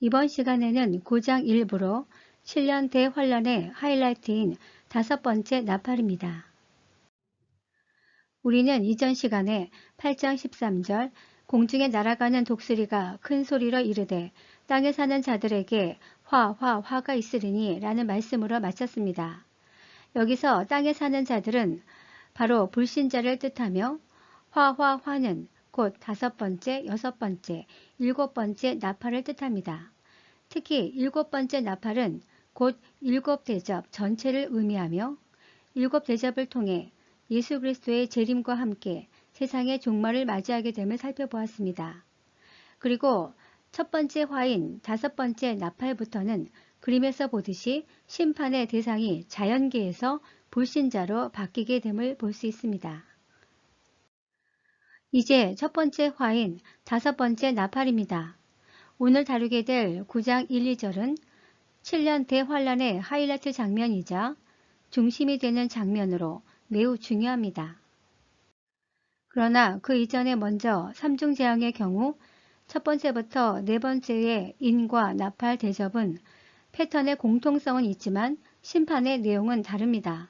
이번 시간에는 9장 일부로 7년 대환란의 하이라이트인 5번째 나팔입니다. 우리는 이전 시간에 8장 13절 공중에 날아가는 독수리가 큰 소리로 이르되 땅에 사는 자들에게 화가 있으리니 라는 말씀으로 마쳤습니다. 여기서 땅에 사는 자들은 바로 불신자를 뜻하며 화는 곧 5번째, 6번째, 7번째 나팔을 뜻합니다. 특히 7번째 나팔은 곧 7대접 전체를 의미하며 7대접을 통해 예수 그리스도의 재림과 함께 세상의 종말을 맞이하게 됨을 살펴보았습니다. 그리고 첫 번째 화인 5번째 나팔부터는 그림에서 보듯이 심판의 대상이 자연계에서 불신자로 바뀌게 됨을 볼 수 있습니다. 이제 첫 번째 화인 5번째 나팔입니다. 오늘 다루게 될 9장 1, 2절은 7년 대환란의 하이라이트 장면이자 중심이 되는 장면으로 매우 중요합니다. 그러나 그 이전에 먼저 삼중재앙의 경우 첫 번째부터 네 번째의 인과 나팔 대접은 패턴의 공통성은 있지만 심판의 내용은 다릅니다.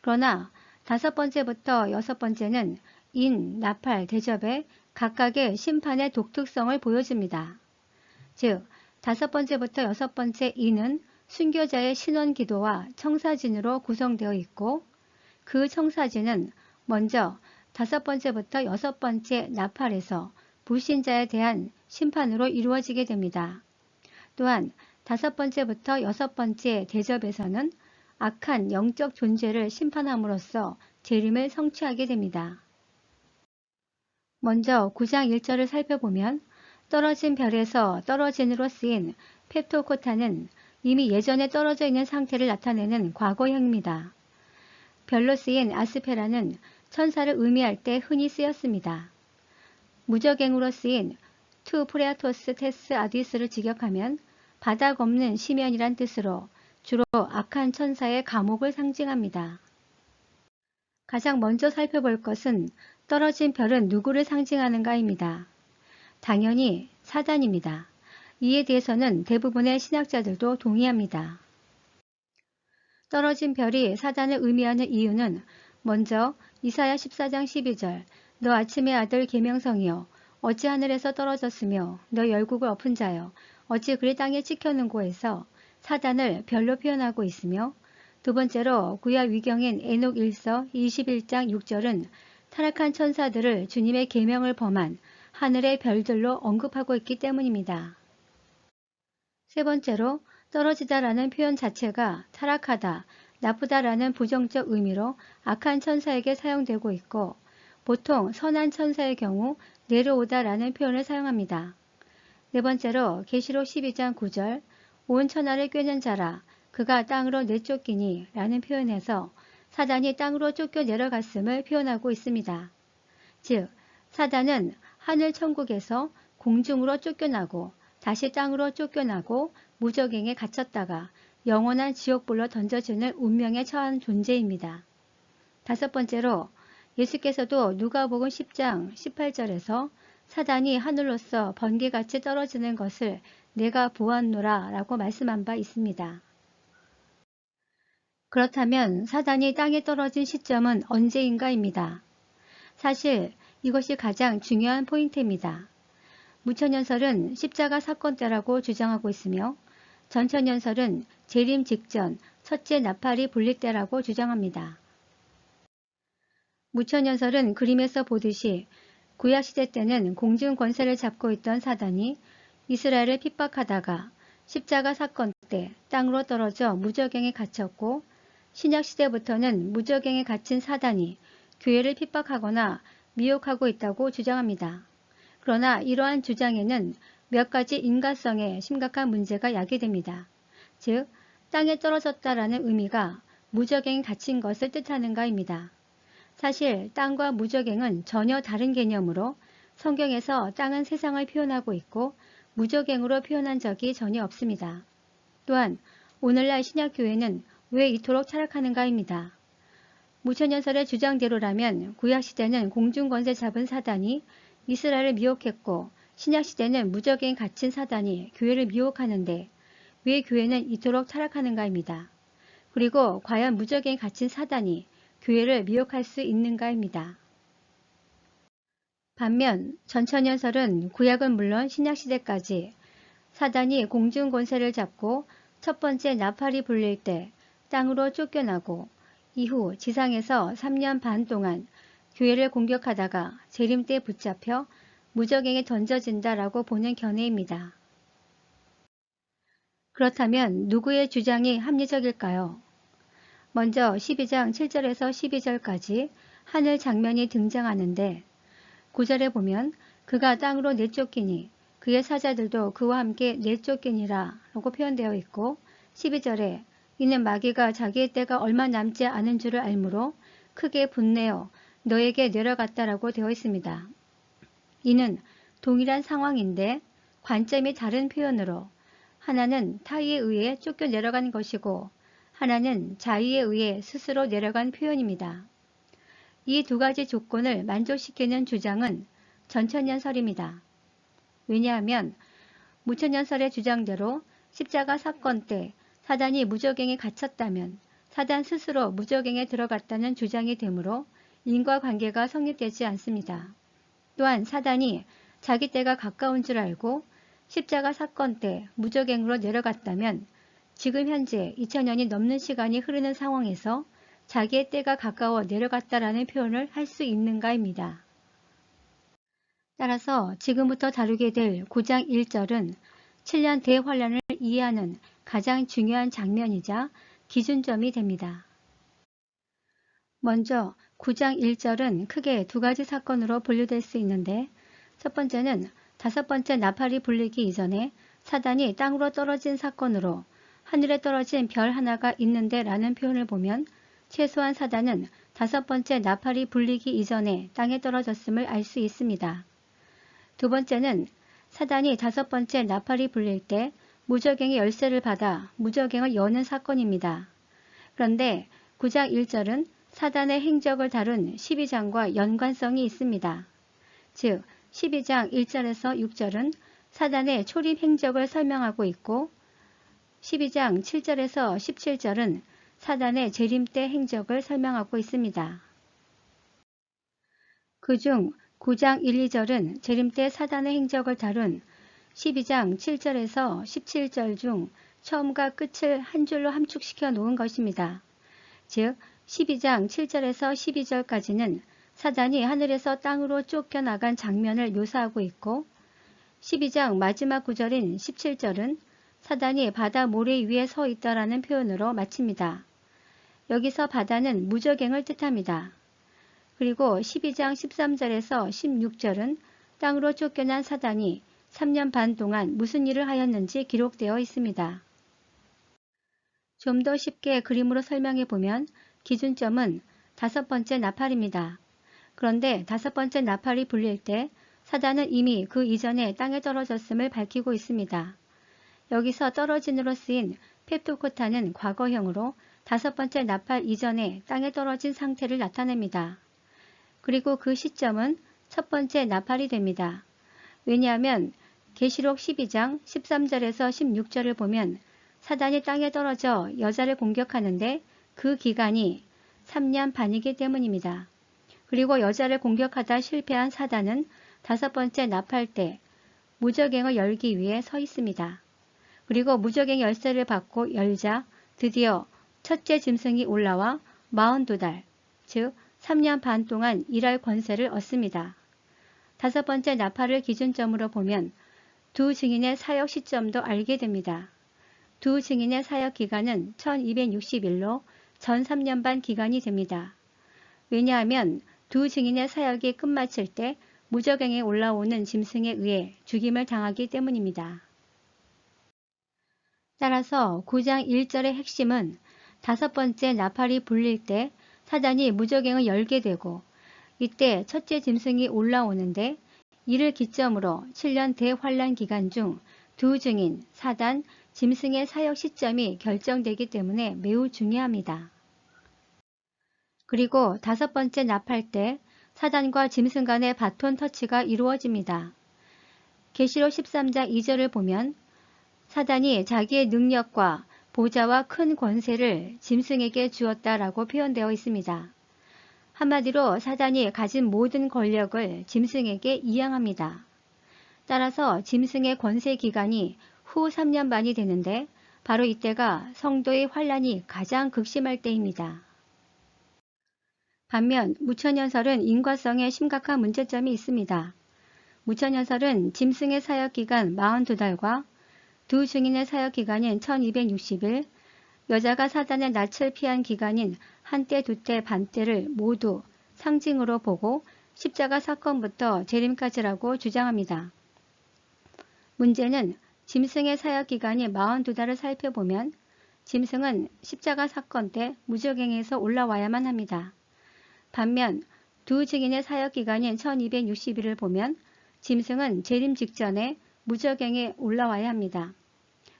그러나 5번째부터 6번째는 인, 나팔, 대접의 각각의 심판의 독특성을 보여줍니다. 즉, 5번째부터 6번째 인은 순교자의 신원기도와 청사진으로 구성되어 있고 그 청사진은 먼저 5번째부터 6번째 나팔에서 불신자에 대한 심판으로 이루어지게 됩니다. 또한 5번째부터 6번째 대접에서는 악한 영적 존재를 심판함으로써 재림을 성취하게 됩니다. 먼저 9장 1절을 살펴보면 떨어진 별에서 떨어진으로 쓰인 펩토코타는 이미 예전에 떨어져 있는 상태를 나타내는 과거형입니다. 별로 쓰인 아스페라는 천사를 의미할 때 흔히 쓰였습니다. 무적행으로 쓰인 투 프레아토스 테스 아디스를 직역하면 바닥 없는 시면이란 뜻으로 주로 악한 천사의 감옥을 상징합니다. 가장 먼저 살펴볼 것은 떨어진 별은 누구를 상징하는가입니다. 당연히 사단입니다. 이에 대해서는 대부분의 신학자들도 동의합니다. 떨어진 별이 사단을 의미하는 이유는 먼저 이사야 14장 12절 너 아침의 아들 계명성이여 어찌 하늘에서 떨어졌으며 너 열국을 엎은 자여 어찌 그리 땅에 찍혀는고에서 사단을 별로 표현하고 있으며 두 번째로 구약 위경인 에녹 1서 21장 6절은 타락한 천사들을 주님의 계명을 범한 하늘의 별들로 언급하고 있기 때문입니다. 세 번째로 떨어지다라는 표현 자체가 타락하다, 나쁘다라는 부정적 의미로 악한 천사에게 사용되고 있고 보통 선한 천사의 경우 내려오다라는 표현을 사용합니다. 네 번째로 계시록 12장 9절 온 천하를 꿰는 자라 그가 땅으로 내쫓기니 라는 표현에서 사단이 땅으로 쫓겨 내려갔음을 표현하고 있습니다. 즉 사단은 하늘 천국에서 공중으로 쫓겨나고 다시 땅으로 쫓겨나고 무적행에 갇혔다가 영원한 지옥불로 던져지는 운명에 처한 존재입니다. 다섯 번째로 예수께서도 누가복음 10장 18절에서 사단이 하늘로서 번개같이 떨어지는 것을 내가 보았노라 라고 말씀한 바 있습니다. 그렇다면 사단이 땅에 떨어진 시점은 언제인가입니다. 사실 이것이 가장 중요한 포인트입니다. 무천연설은 십자가 사건 때라고 주장하고 있으며 전천연설은 재림 직전 첫째 나팔이 불릴 때라고 주장합니다. 무천연설은 그림에서 보듯이 구약시대 때는 공중 권세를 잡고 있던 사단이 이스라엘을 핍박하다가 십자가 사건 때 땅으로 떨어져 무저갱에 갇혔고 신약시대부터는 무저갱에 갇힌 사단이 교회를 핍박하거나 미혹하고 있다고 주장합니다. 그러나 이러한 주장에는 몇 가지 인과성에 심각한 문제가 야기됩니다. 즉, 땅에 떨어졌다라는 의미가 무저갱에 갇힌 것을 뜻하는가입니다. 사실 땅과 무저갱은 전혀 다른 개념으로 성경에서 땅은 세상을 표현하고 있고 무저갱으로 표현한 적이 전혀 없습니다. 또한 오늘날 신약교회는 왜 이토록 타락하는가입니다. 무천연설의 주장대로라면 구약시대는 공중권세 잡은 사단이 이스라엘을 미혹했고 신약시대는 무적인 갇힌 사단이 교회를 미혹하는데 왜 교회는 이토록 타락하는가입니다. 그리고 과연 무적인 갇힌 사단이 교회를 미혹할 수 있는가입니다. 반면 전천연설은 구약은 물론 신약시대까지 사단이 공중 권세를 잡고 첫 번째 나팔이 불릴 때 땅으로 쫓겨나고 이후 지상에서 3년 반 동안 교회를 공격하다가 재림 때 붙잡혀 무적행에 던져진다라고 보는 견해입니다. 그렇다면 누구의 주장이 합리적일까요? 먼저 12장 7절에서 12절까지 하늘 장면이 등장하는데 9절에 보면 그가 땅으로 내쫓기니 그의 사자들도 그와 함께 내쫓기니라 라고 표현되어 있고 12절에 이는 마귀가 자기의 때가 얼마 남지 않은 줄을 알므로 크게 분내어 너에게 내려갔다라고 되어 있습니다. 이는 동일한 상황인데 관점이 다른 표현으로 하나는 타의에 의해 쫓겨 내려간 것이고 하나는 자의에 의해 스스로 내려간 표현입니다. 이 두 가지 조건을 만족시키는 주장은 전천년설입니다. 왜냐하면 무천년설의 주장대로 십자가 사건 때 사단이 무적행에 갇혔다면 사단 스스로 무적행에 들어갔다는 주장이 되므로 인과관계가 성립되지 않습니다. 또한 사단이 자기 때가 가까운 줄 알고 십자가 사건 때 무적행으로 내려갔다면 지금 현재 2000년이 넘는 시간이 흐르는 상황에서 자기의 때가 가까워 내려갔다라는 표현을 할 수 있는가입니다. 따라서 지금부터 다루게 될 9장 1절은 7년 대환란을 이해하는 가장 중요한 장면이자 기준점이 됩니다. 먼저 9장 1절은 크게 두 가지 사건으로 분류될 수 있는데 첫 번째는 다섯 번째 나팔이 불리기 이전에 사단이 땅으로 떨어진 사건으로 하늘에 떨어진 별 하나가 있는데 라는 표현을 보면 최소한 사단은 다섯 번째 나팔이 불리기 이전에 땅에 떨어졌음을 알 수 있습니다. 두 번째는 사단이 다섯 번째 나팔이 불릴 때 무적행의 열쇠를 받아 무적행을 여는 사건입니다. 그런데 9장 1절은 사단의 행적을 다룬 12장과 연관성이 있습니다. 즉 12장 1절에서 6절은 사단의 초림 행적을 설명하고 있고 12장 7절에서 17절은 사단의 재림 때 행적을 설명하고 있습니다. 그중 9장 1, 2절은 재림 때 사단의 행적을 다룬 12장 7절에서 17절 중 처음과 끝을 한 줄로 함축시켜 놓은 것입니다. 즉 12장 7절에서 12절까지는 사단이 하늘에서 땅으로 쫓겨나간 장면을 묘사하고 있고 12장 마지막 구절인 17절은 사단이 바다 모래 위에 서 있다라는 표현으로 마칩니다. 여기서 바다는 무적행을 뜻합니다. 그리고 12장 13절에서 16절은 땅으로 쫓겨난 사단이 3년 반 동안 무슨 일을 하였는지 기록되어 있습니다. 좀 더 쉽게 그림으로 설명해 보면 기준점은 다섯 번째 나팔입니다. 그런데 다섯 번째 나팔이 불릴 때 사단은 이미 그 이전에 땅에 떨어졌음을 밝히고 있습니다. 여기서 떨어진으로 쓰인 펩토코타는 과거형으로 다섯 번째 나팔 이전에 땅에 떨어진 상태를 나타냅니다. 그리고 그 시점은 첫 번째 나팔이 됩니다. 왜냐하면 계시록 12장 13절에서 16절을 보면 사단이 땅에 떨어져 여자를 공격하는데 그 기간이 3년 반이기 때문입니다. 그리고 여자를 공격하다 실패한 사단은 다섯 번째 나팔 때 무적행을 열기 위해 서 있습니다. 그리고 무적행 열쇠를 받고 열자 드디어 첫째 짐승이 올라와 42달, 즉 3년 반 동안 일할 권세를 얻습니다. 다섯 번째 나팔을 기준점으로 보면 두 증인의 사역 시점도 알게 됩니다. 두 증인의 사역 기간은 1260일로 전 3년 반 기간이 됩니다. 왜냐하면 두 증인의 사역이 끝마칠 때 무적행에 올라오는 짐승에 의해 죽임을 당하기 때문입니다. 따라서 9장 1절의 핵심은 다섯 번째 나팔이 불릴 때 사단이 무적행을 열게 되고 이때 첫째 짐승이 올라오는데 이를 기점으로 7년 대환란 기간 중 두 증인, 사단, 짐승의 사역 시점이 결정되기 때문에 매우 중요합니다. 그리고 다섯 번째 나팔 때 사단과 짐승 간의 바톤 터치가 이루어집니다. 계시록 13장 2절을 보면 사단이 자기의 능력과 보좌와 큰 권세를 짐승에게 주었다라고 표현되어 있습니다. 한마디로 사단이 가진 모든 권력을 짐승에게 이양합니다. 따라서 짐승의 권세 기간이 후 3년 반이 되는데 바로 이때가 성도의 환란이 가장 극심할 때입니다. 반면 무천연설은 인과성에 심각한 문제점이 있습니다. 무천연설은 짐승의 사역기간 42달과 두 증인의 사역기간인 1260일, 여자가 사단의 낯을 피한 기간인 한때 두때 반때를 모두 상징으로 보고 십자가 사건부터 재림까지라고 주장합니다. 문제는 짐승의 사역기간이 42달을 살펴보면 짐승은 십자가 사건 때 무적행에서 올라와야만 합니다. 반면 두 증인의 사역기간인 1260일을 보면 짐승은 재림 직전에 무적행에 올라와야 합니다.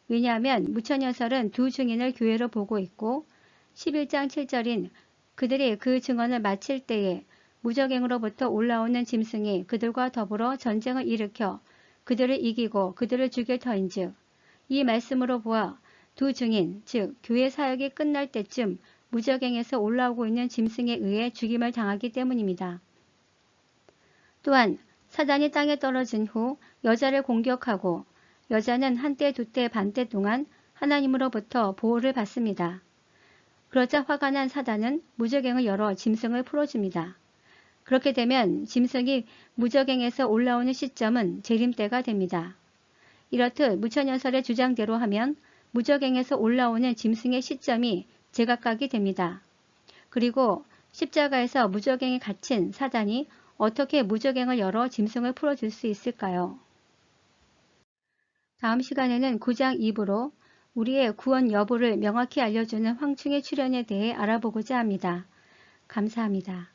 왜냐하면 무천연설은 두 증인을 교회로 보고 있고 11장 7절인 그들이 그 증언을 마칠 때에 무적행으로부터 올라오는 짐승이 그들과 더불어 전쟁을 일으켜 그들을 이기고 그들을 죽일 터인즉 이 말씀으로 보아 두 증인 즉 교회 사역이 끝날 때쯤 무적행에서 올라오고 있는 짐승에 의해 죽임을 당하기 때문입니다. 또한 사단이 땅에 떨어진 후 여자를 공격하고 여자는 한때 두때 반때 동안 하나님으로부터 보호를 받습니다. 그러자 화가 난 사단은 무적행을 열어 짐승을 풀어줍니다. 그렇게 되면 짐승이 무적행에서 올라오는 시점은 재림때가 됩니다. 이렇듯 무천연설의 주장대로 하면 무적행에서 올라오는 짐승의 시점이 제각각이 됩니다. 그리고 십자가에서 무적행에 갇힌 사단이 어떻게 무적행을 열어 짐승을 풀어줄 수 있을까요? 다음 시간에는 9장 2부로 우리의 구원 여부를 명확히 알려주는 황충의 출현에 대해 알아보고자 합니다. 감사합니다.